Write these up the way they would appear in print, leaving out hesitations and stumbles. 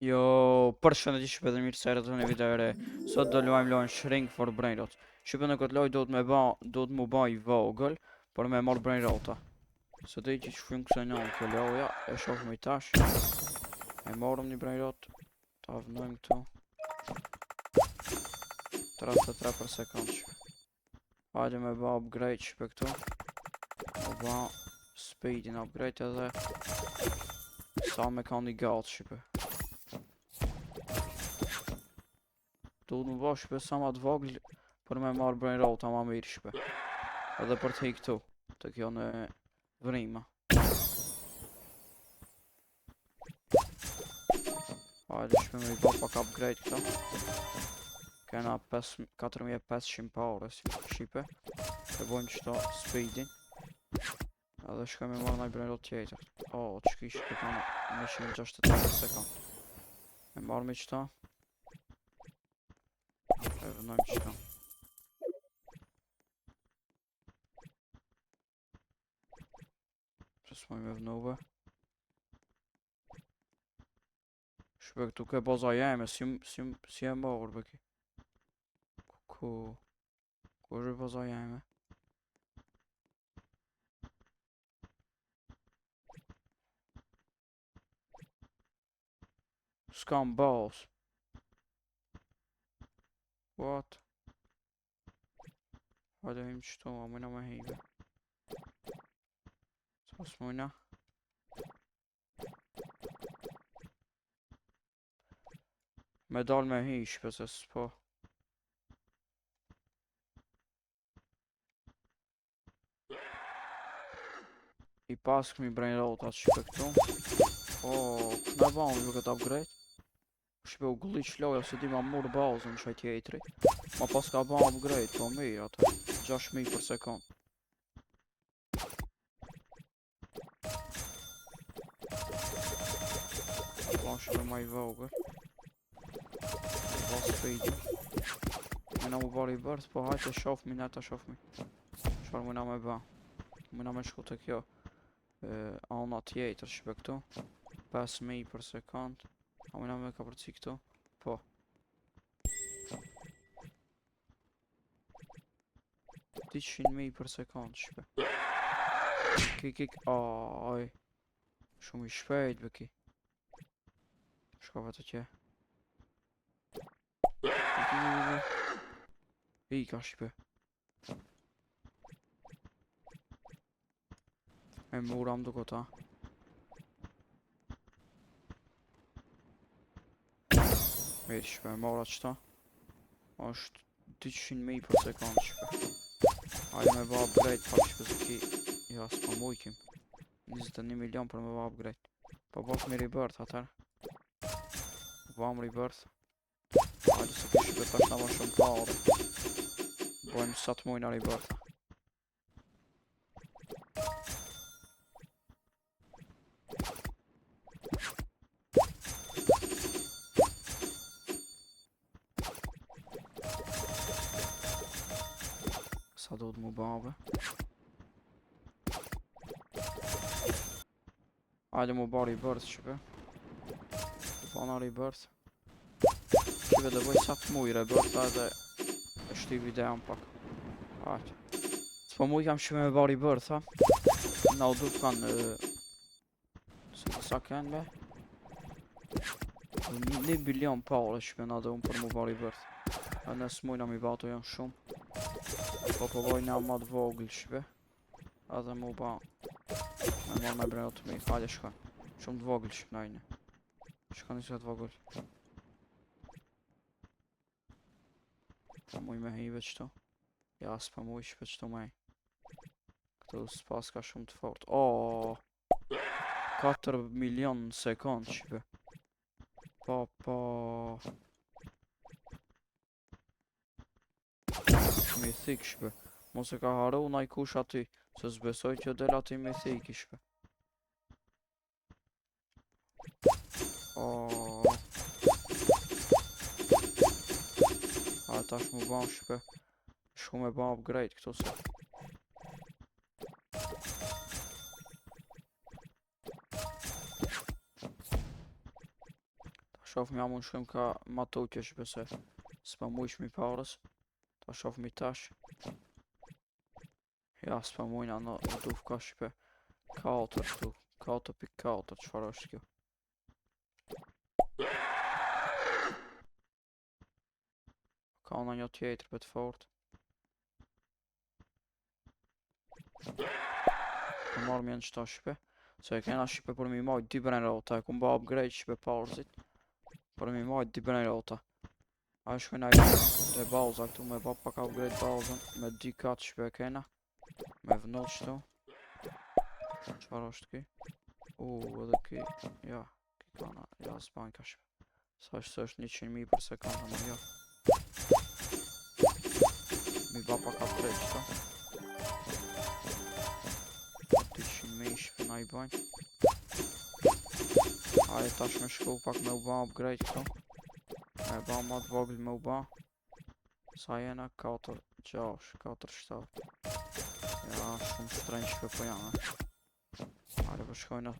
Jo, përshëndetje shpejt dhe mirë se erdhët në video e re. Sot do luajmë lojën Shrink for Brain Rot. Shqipën në këtë lojë do të mu ba i vogël, por me marrë Brain Rota. Së të i që funksionon kjo loja, e shofëm i tash. E morëm një Brain Rot, ta vënojmë këtu. 33 për sekund shpe. Hajde me ba upgrade shpe këtu. Me ba speedin upgrade edhe sa me ka një galt shpe. Duhet më bësh shpe sa ma të vogël për me marrë Brain Rota ma mirë shpe. Edhe për të këtu, të kjo në vrima. Hajde shpe me i bë pak upgrade këta. Kena 4500 power shqipe. E bojmë qëto speedin. Edhe shkoj me marrë nëjë Brain Rot tjetër. O, që ki shpe kanë 163 sekund. Me marrë me qëta. E vënojmë qëta. Presmoj me vënove. Shpe këtu ke boza jeme, si e morë bëki. Ku është boza jeme? S'kam boss. What? Hajde him qëto, a mëjna me hejbe. Sas mëjna. Me dal me hi shpe se s'po. I pas këmi Brain Rotat shpe këtu. O, këna ba unë këtë upgrade. Shpe u glitch loja se di ma murë bazën që tjetri. Ma pas ka ba upgrade, po mirë atë. 6000 për sekund. Pa shpe ma i vogër. Ba speedi. Mëna mu bari i bërth, po hajtë e shofmi, ne ta shofmi. Qfar mëna me ba? Mëna me shku të kjo. Ana tjetër shpe këtu. 5000 për sekund. A mëna me ka përci këtu? Po. Ti 100.000 për sekund shpe. Kik. Aj. Shumë i shpejt be ki. Shkove të tje. Ika shpe. E muram duko ta. Mirë shpe, mora qëta. Ashtë 200.000 për sekund shpe. Hajde me ba upgrade pak shpe se ki. Ja, s'pa mujkim. 21 milion për me ba upgrade. Po bëf mi rebirth atër. Bëm rebirth. Hajde se ki shpe tash na ma shumë power. Bojmë sa të mujna rebirth. Sa do të mu babe. Hajde mu ba rebirth shpe. Bana rebirth. Shpe dhe bëj sa të muj rebirth edhe e shty videon pak. Hajde. S'po muj kam shpe me ba rebirth ha. Na u duk kanë se të sa kënë be. 1 bilion power shpe na dhe unë për mu ba rebirth. E nësë mujna mi ba të janë shumë. Po bojna ma të vogël shpe. Edhe mu ba me marrë me Brain Rot të mirë. Hajde shka. Shumë të vogël shpe najne. Shka njësë të vogël. Pa muj me hive qëto. Ja s'pa muj shpe qëto me. Këtu s'pas ka shumë të fort. O 4 milion në sekund shpe. Po. Shumë i thik shpe. Mos e ka haru na i kush aty. Se s'besoj që del aty me thik i shpe. A tash mu ban shpe. Shku me ban upgrade këto se. Shoh jam unë shkojmë ka ma tutje që pëse s'pa mujsh mi parës. Ta shoh mi tash. Ja s'pa mujna në duf ka shqipe 4 këtu. 4.4 çfarë është kjo? Ka në një tjetër për të fort. Të marrë mjenë qëta shqipe. Se e kena shqipe për mi majt 2 bren rota. E ku mba upgrade shqipe parëzit. Për mi majt 2 bren rota. A shkojna i dhe balza këtu me ba pak upgrade balzën. Me 2 katë shqipe e kena. Me vënull qëtu. Qfar është ki? Edhe ki, ja, ki kana, ja s'bajnë ka shqipe. Sa është 100.000 për sekundë, ama ja. Mi ba pak upgrade qëta. 200.000 shqipe na i bajnë. Hajde tash me shku pak me u ba upgrade këto. Me ba ma të vogl me u ba. Sa jena 4, 6, 4, 7. Ja, shumë shtrenjë shqipe po janë. Hajde po shkojna.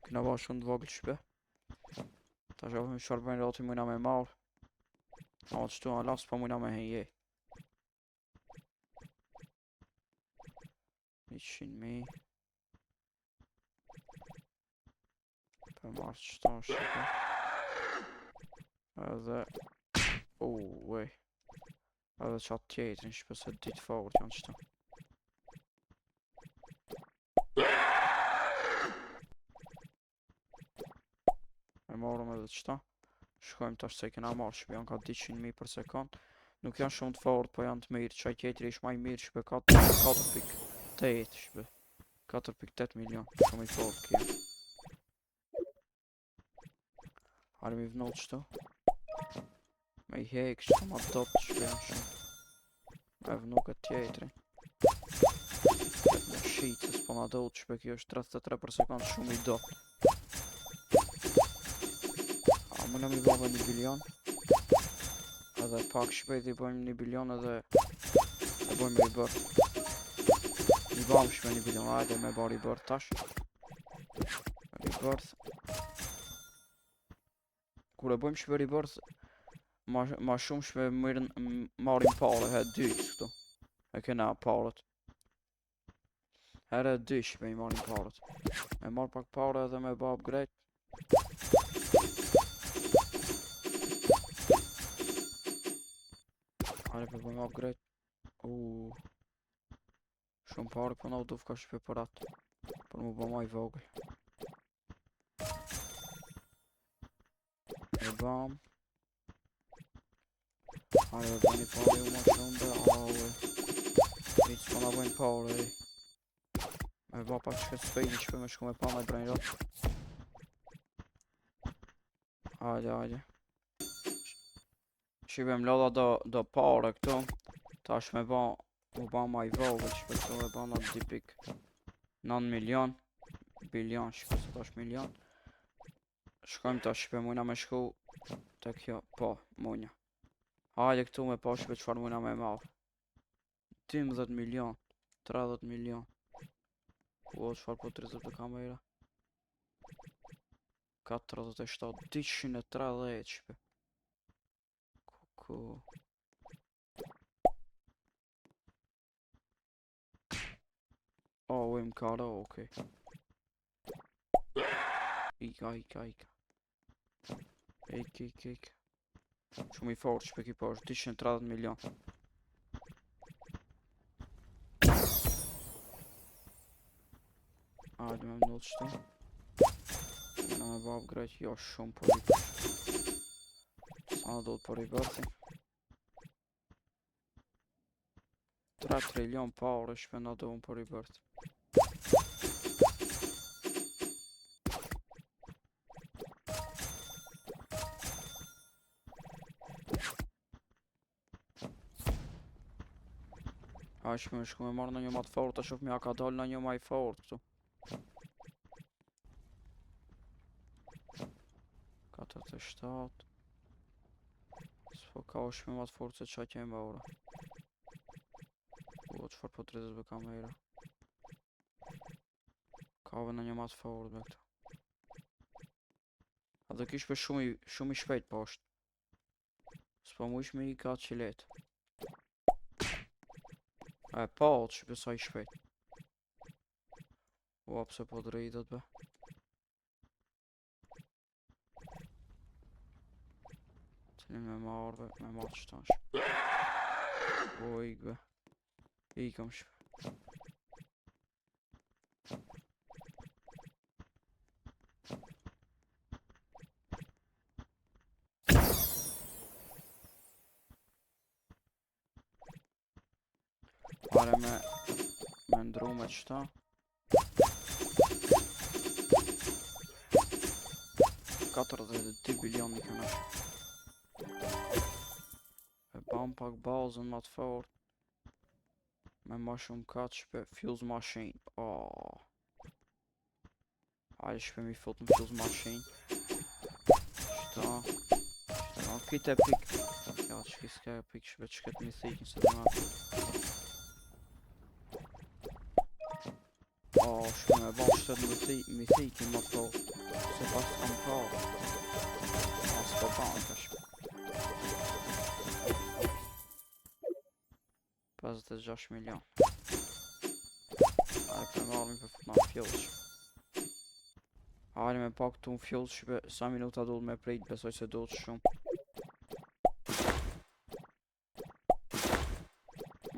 Kina ba shumë të vogl shqipe. Ta shofim qëfar bëjnë roti mujna me marrë. A qëtu a las pa mujna me henje. 100.000. Për marrë qëta shqipe. Edhe ej. Edhe qatë tjetërin shqipe se ditë fort janë qëta. E morëm edhe qëta. Shkojmë tash se kena marrë shqipe janë ka 200.000 për sekund. Nuk janë shumë të fort po janë të mirë. Qaj tjetëri ish ma i mirë shqipe 4.8 shqipe. 4.8 milion. Shumë i fort kja. Hajde mi vënull qëtu. Me i hek qëtu ma dot shqipe janë shumë. Me vënull këtë tjetërin. Me shqitë se s'po na dot shqipe kjo është 33 për sekund shumë i dot. Më në mi bëjmë 1 bilion. Edhe pak shpejt i bëjmë 1 bilion edhe e bëjmë rebirth. I bëjmë shpe 1 bilion, ajde me bërë rebirth tash. Rebirth. Kur e bëjmë shpe rebirth, ma shumë shpe marim pare, he 2 këtu. E kena parët. Here 2 shpe i marim parët. Me marr pak pare edhe me bë upgrade. Hajde për bëjmë upgrade. Shumë pare për na u duf ka shqipe për atë. Për mu bëma i vogël. E bam. Hajde për bëjmë i pare u ma shumë dhe Vic për na bëjmë pare. Me ba pak shket spejnë që për me shku me pa me brejnë ratë. Hajde. Shqipem lodha do pare këtu. Tash me ba ma i vogël që për këtu e ba në 2.9 milion. Bilion shqipë se tash milion. Shkojmë tash shqipë mujna me shku të kjo, po, mujna. Hajde këtu me pa shqipë qëfar mujna me marrë. 12 milion, 30 milion. Qëfar po 30 të kamera. 47, 230 shqipë. Ujmë kara, okej. Ika. Ik. Shumë i fort shpe ki po është 230 milion. Hajde me mënull qëta. Në me ba upgrade, jo shumë për rebirth. Sa në do të për rebirthi. 3 trilion pare shpe në do unë për rebirth. A shpe me shku me marrë në një ma të fort, a shof me a ka dal në një ma i fort këtu. 47. S'po ka është me ma të fort se qa kemë ba ora. Qëfar po 30 be kamera. Ka ve në një ma të fort be këtu. A do kish për shumë i shpejt po është. S'po mu ish me i ka që letë. Po, që pësa i shpejt. Ua, pse po drejtët be. Cili me marrë që ta shpe. O, ik be. Ikëm shpe. Pare me ndru me qëta. $42 bilion i këna. E bam pak bazën ma të fort. Me ma shumë katë shpe fuse machine. Hajde shpe mi fut në fuse machine. Qëta. Kite pik. Ja, që s'ka pik shpe që këtë mi thikin se të nga. Shpe me ban qëtët mi thikin ma të fort. Se pas kam kare. S'ka ban ka shpe. 56 milion. Hajde për marrë për fut në fjallë shpe. Hajde me pak të në fjallë shpe. Sa minuta duhet me prejt, besoj se duhet shumë.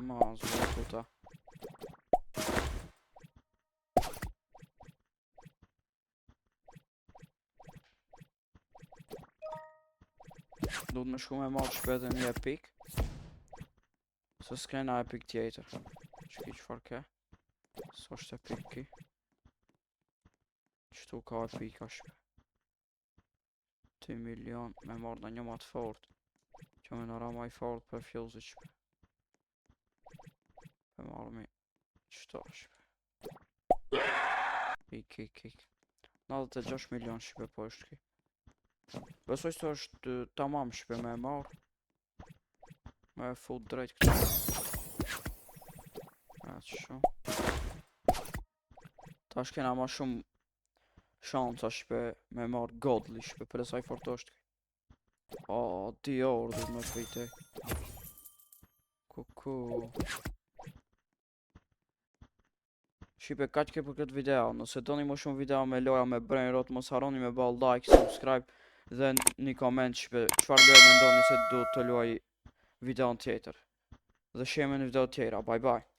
Ma, zbërë puta. Duhet me shku me marrë shpet e një epik. Se s'kena epik tjetër. Që ki qëfar ke? Së është epik ki. Qëtu ka epika shpe. 2 milion me marrë në një ma të fort. Që me nëra ma i fort për fjallëzit shpe. Me marrë mi qëta shpe. Ik. 96 milion shpe po është ki. Besoj se është tamam shpe me marrë. Me fut drejt këtë. Që shumë. Ta shkena ma shumë shansa shpe me marrë godli shpe. Për e saj fort është këtë. Di orë dhe me pejtej. Kuku. Shqipe, ka që ke për këtë video. Nëse doni më shumë video me loja me brain rot, mos harroni me ball like, subscribe dhe një koment shqipe. Qfar loja me ndoni se du të luaj video në tjetër. Dhe sheme në video tjera. Bye bye.